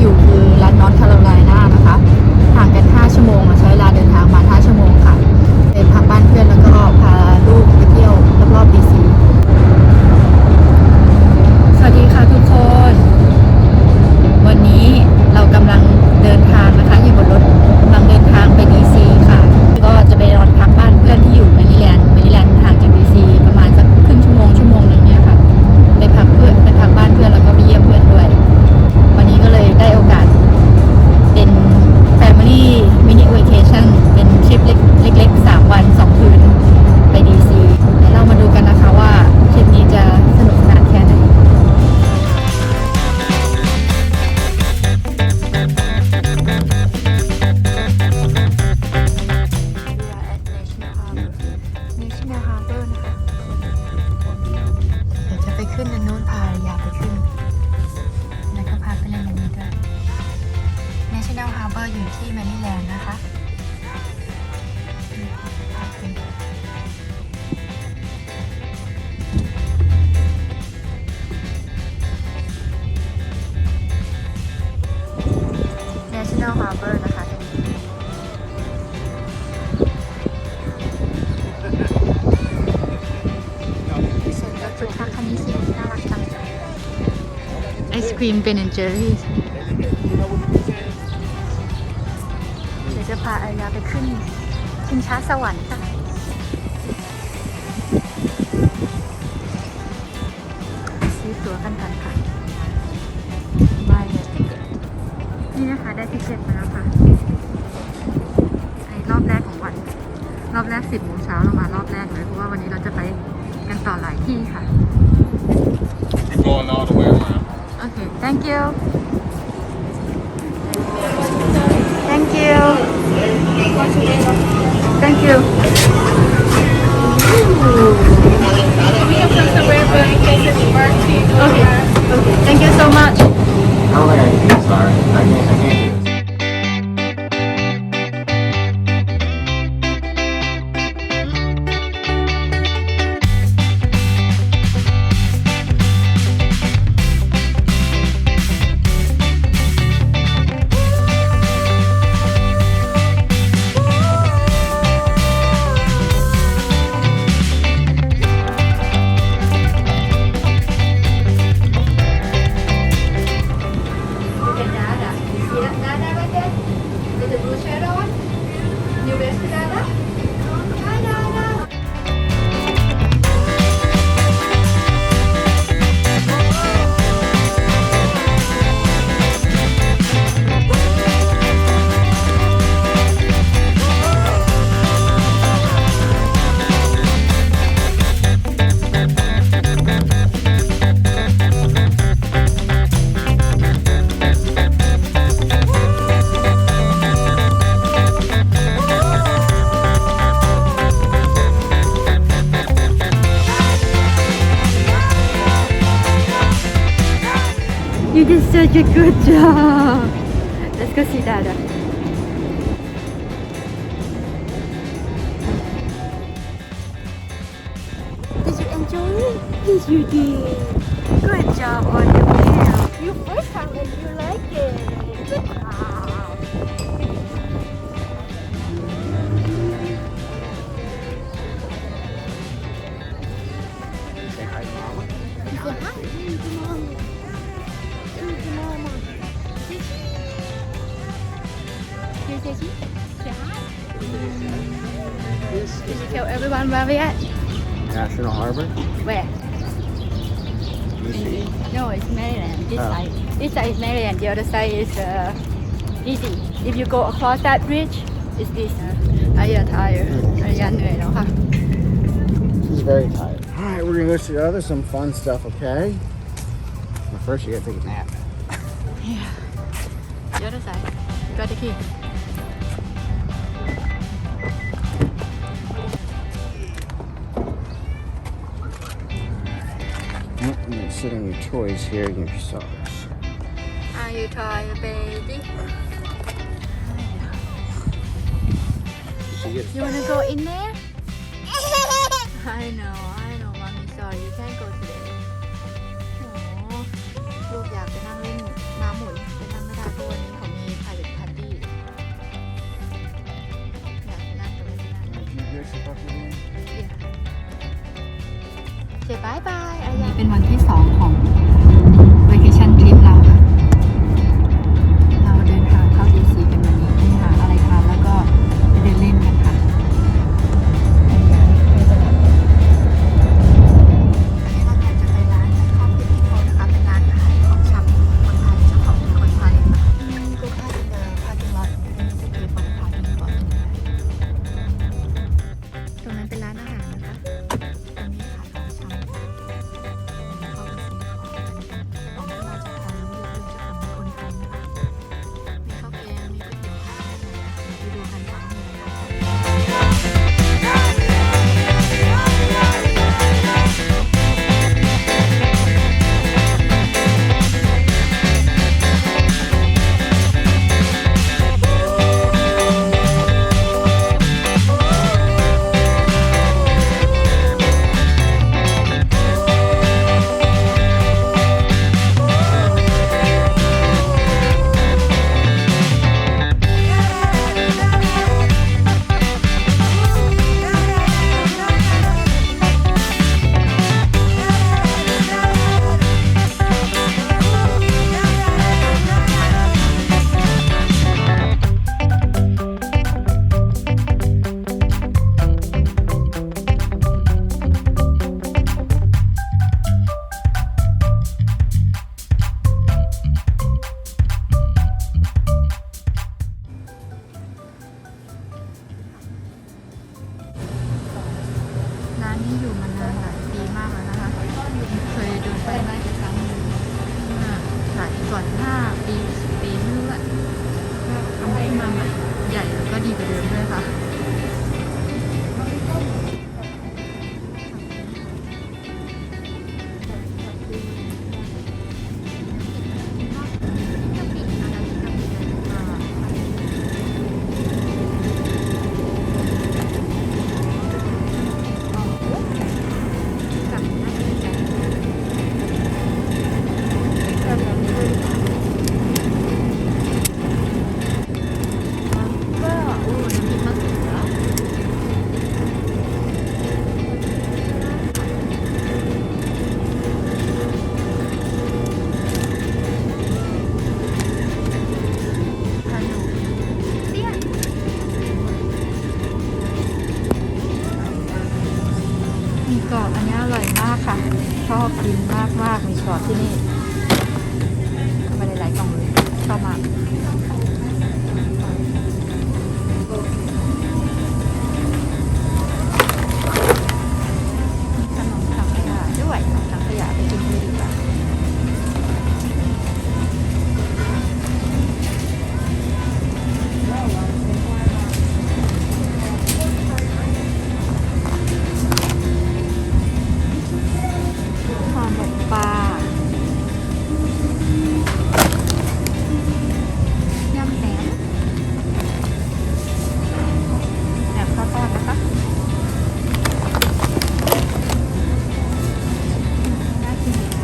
อยู่คือรัฐนอร์ทแคโรไลนานะคะห่างกัน5 ชั่วโมงใช้เวลาเดินทางมา5 ชั่วโมงค่ะไปพักบ้านเพื่อนแล้วก็พาลูกไปเที่ยวรอบๆดีซีสวัสดีค่ะทุกคนวันนี้เรากำลังเดินทางนะคะอยู่บนรถกำลังเดินทางไปดีซีค่ะก็จะไปนอนพักบ้านเพื่อนที่อยู่แมริแลนด์ห่างจากดีซีประมาณสักครึ่งชั่วโมงนึงเนี่ยค่ะไปพักบ้านเพื่อนแล้วก็ไปเยี่ยมเพื่อนด้วยวันนี้ก็เลยได้โอกาสเป็น Family Mini Vacation เป็นทริปเล็กๆ3 วัน 2 คืนไปดีซีเดี๋ยวเรามาดูกันนะคะว่าทริปนี้จะสนุกสนานแค่ไหนขึ้นอันนู้นพาอยากไปขึ้นแล้วก็พาไปเล่นอันนี้ด้วย National Harbor อยู่ที่แมริแลนด์นะคะพาขึ้น National Harbor นะคะส่วนรถฟุตทรัคคันนี้สิน่ารักจังไอศครีมเป็นเจอรี่เดี๋ยวจะพาอายาไปขึ้นชิงช้าสวรรค์ค่ะซื้อตั๋วกันค่ะบายเลยนี่นะคะได้ทิเก็ตมาแล้วค่ะไอรอบแรกของวันรอบแรก10 โมงเช้าเรามารอบแรกเลยเพราะว่าวันนี้เราจะไปกันต่อหลายที่ค่ะ Going all the way around. Okay, thank you. Thank you. Thank you. Okay. Okay. Thank you so much. Okay, sorry. I can't do this. You did such a good job. Let's go see Dada. Did you enjoy it? Yes, you did. Good job on the wheel. You first time and you like it. Good job. Say hi to Mama. You say hi to Mom. Say hi. Did you tell everyone where we at? National Harbor. Where? DC. No, it's Maryland. This Oh. side. This side is Maryland. The other side is DC. If you go across that bridge, it's this. อายาtired. อายาเหนื่อยแล้วค่ะ She's very tired. All right, we're gonna go see some fun stuff, okay? But first, you gotta take a nap. Yeah. The other side. You got the key. You can sit on your toys here and your socks. Are you tired, baby? You wanna go in there? I know, mommy. Sorry, you can't go today. โอ้ลูกอยากไปนั่งเล่นน้ำหมุนไปนั่งไม่ได้ เจ๊บายบายอันนี้เป็นวันที่2ของ vacation trip เราค่ะ เราเดินทางเข้า DC กันวันนี้ไปหาอะไรทานแล้วก็ไปเดินเล่นกันค่ะอันนี้เป็นตลาดอันนี้เรากำลังจะไปร้านข้าวเป็ดที่โคนะคะ เป็นร้านขายของชำคนไทยเจ้าของเป็นคนไทยค่ะลูกค้าที่เดินพาร์กิ้งล็อตเป็นสกีฟอนพาร์กิ้งล็อตตรงนั้นเป็นร้านอาหารนะคะ ตรงนี้ขายของชำค่ะเข้าไปซื้อของกันของที่เราจะทานเลือกจะทำเป็นคนไทยนะคะมีข้าวแกงมีก๋วยเตี๋ยวค่ะไปดูกันว่ามีอะไรบ้าง ร้านนี้อยู่มานานหลายปีมากแล้วนะคะ เคยโดนไฟไหม้ไปครั้งหนึ่งหลายก่อน5 ปี10 ปีไม่รู้แหละก็ทำให้มาใหม่ใหญ่แล้วก็ดีกว่าเดิมด้วยค่ะ มีกรอบอันนี้อร่อยมากค่ะ ชอบกินมากมีกรอบที่นี่ทำไปหลายๆกล่องเลยชอบมากขนมถังขยะด้วยถังขยะไปกินด้วยดีกว่าปลายำแหนมข้าวทอดนะคะน่ากินขน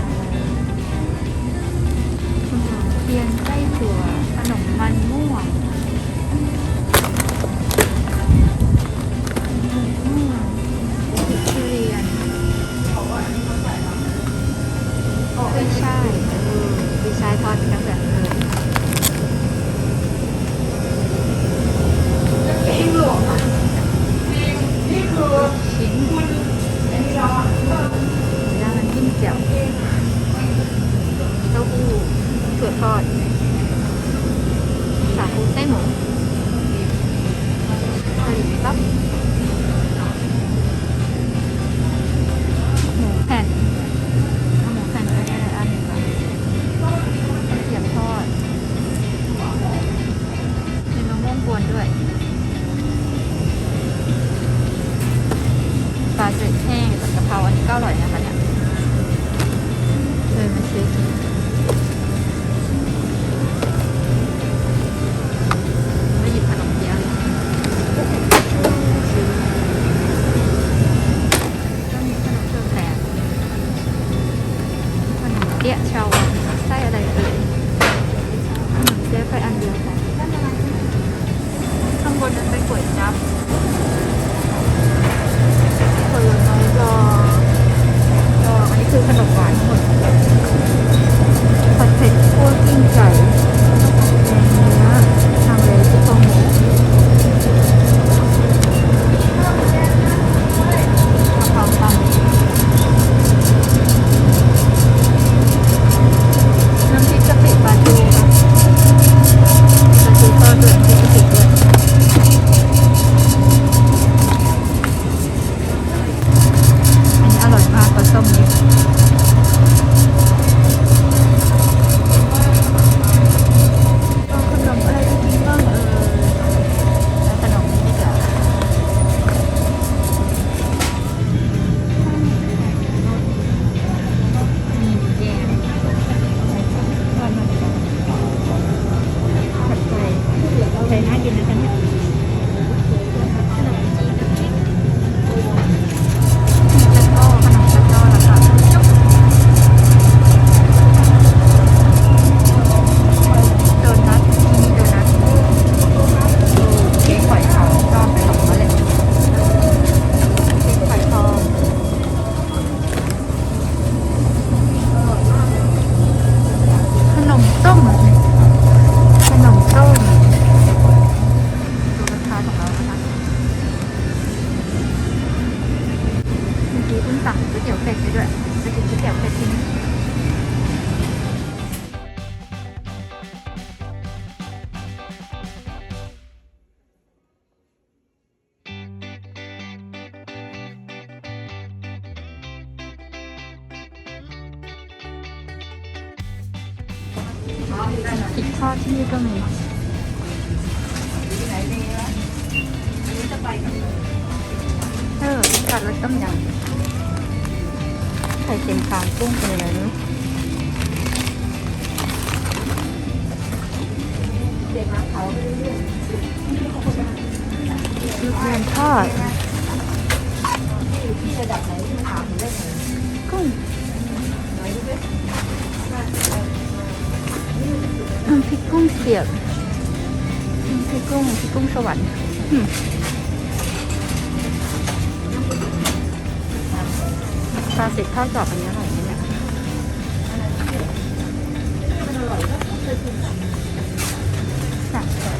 มเทียนไส้ถั่วขนมมันม่วงทุเรียนไม่ใช่ไม่ใช่ทอดเป็นแบบเลยชิ้นย่างมันจิ้มแจ่วเต้าหู้ถั่วทอดสาคูไส้หมูกะหรี่ปั๊บหมูแผ่นหมูแผ่นก็ได้อันหนึ่งเทียมทอดมีมะม่วงกวนด้วยปลาเจ็ดแห้งกับกะเพราอันนี้ก็อร่อยนะคะเนี่ยเลยมาซื้อกินไม่หยิบขนมเปี๊ยะก็มีขนมเครื่องแป้งขนมเปี๊ยะเชาไส้อะไรเอ่ยขนมเปี๊ยะไปอันเดียวค่ะข้างบนนั้นเป็นก๋วยจั๊บ เพิ่งสั่งก๋วยเตี๋ยวเป็ดไปด้วยไปกินก๋วยเตี๋ยวเป็ดที่นี่พริกทอดที่นี่ก็มีผัดรสต้มยำไข่เค็มคางกุ้งเป็นอะไรนู้ลูกเรียนทอดกุ้งพริกกุ้งเสียบพริกกุ้งสวรรค์ปลาเสร็จทอดกรอบอันนี้อร่อยไหมเนี่ยสั่งก่อน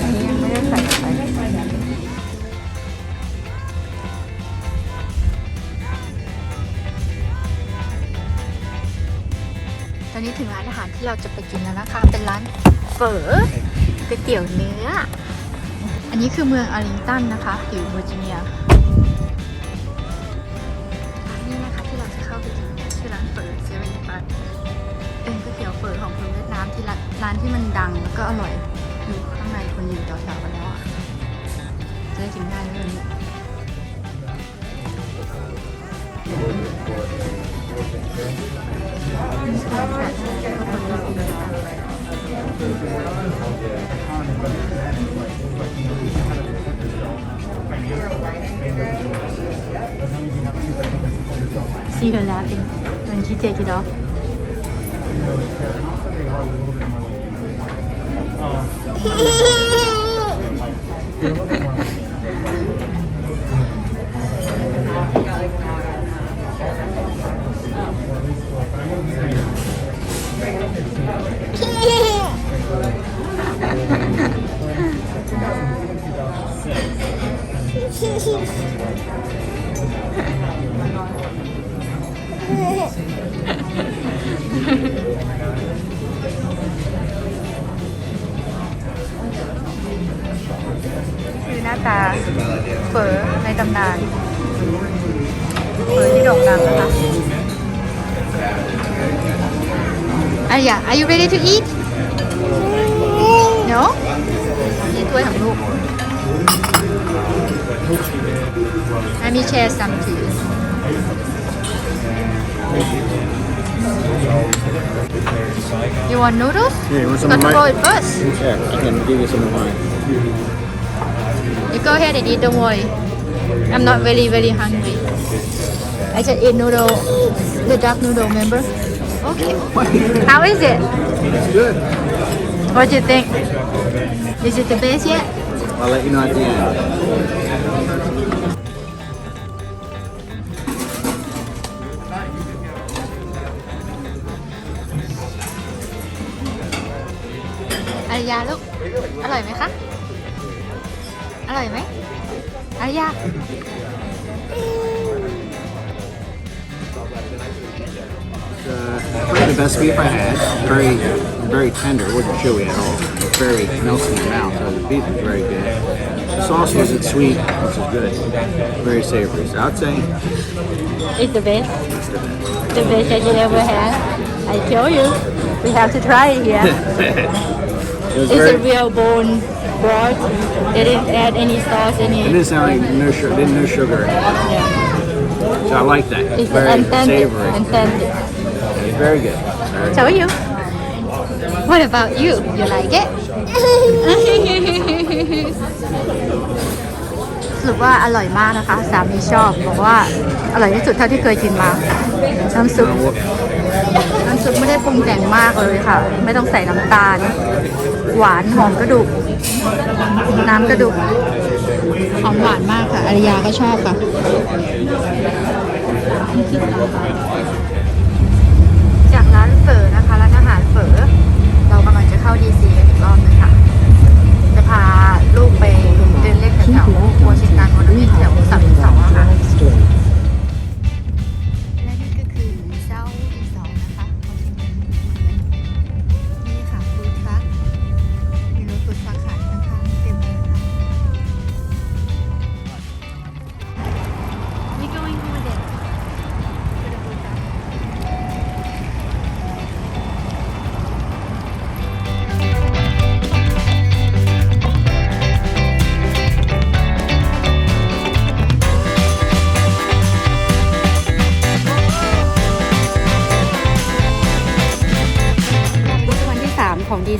อันนี้ยังไม่ได้ใส่ไปตอนนี้ถึงร้านอาหารที่เราจะไปกินแล้วนะคะเป็นร้านเฝอก๋วยเตี๋ยวเนื้ออันนี้คือเมืองอาริงตันนะคะอยู่เวอร์จิเนียนี่นะคะที่เราจะเข้าไปกินชื่อร้านเฝอเซเว่นปัตเป็นก๋วยเตี๋ยวเฝอของคนเวียดนามที่ร้านที่มันดังแล้วก็อร่อยอยู่ข้างในคนยืนต่อแถวกันแล้วอ่ะจะได้กินง่ายเลยSee her laughing when she take it off.คือหน้าตาเฝอในตำนานเฝอที่โด่งดังนะคะAre you ready to eat? No? นี่ถ้วยของลูก Let me share some to you. You want noodles? Yeah, you want some Got of to mine? roll it first. Yeah, I can give you some of mine. You go ahead and eat, don't worry. I'm not very hungry. I just ate noodle, the duck noodle, remember? Okay. How is it? It's good. What do you think? Is it the best yet? I'll let you know at the end. อารยาลูก อร่อยไหมคะ อร่อยไหมอารยา Probably the best beef I had. Very tender. It wasn't chewy at all. It very melts in your mouth. So the beef is very good. The sauce wasn't sweet, which is good. Very savory. So I'd say It's the best. it's the best. The best that you ever had. I tell you, we have to try it here. It was It's very. a real bone broth. They didn't add any sauce, It any. didn't sound like no sugar in it at all. Yeah. So I like that. It's It's very authentic. savory. Authentic. It's very good. Very Tell you. What about you? You like it? สรุปว่าอร่อยมากนะคะสามีชอบบอกว่าอร่อยที่สุดเท่าที่เคยกินมาน้ำซุปไม่ได้ปรุงแต่งมากเลยค่ะไม่ต้องใส่น้ำตาลหวานหอมกระดูกน้ำกระดูกหอมหวานมากค่ะอารยาก็ชอบค่ะจากร้านเฝอนะคะร้านอาหารเฝอเรากำลังจะเข้าดี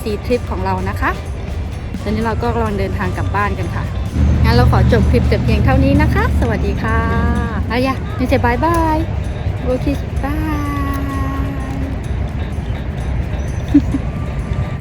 DC ทริปของเรานะคะตอนนี้เราก็กำลังเดินทางกลับบ้านกันค่ะงั้นเราขอจบคลิปแต่เพียงเท่านี้นะคะ สวัสดีค่ะอายะนี่จะบายบายโอเคบาย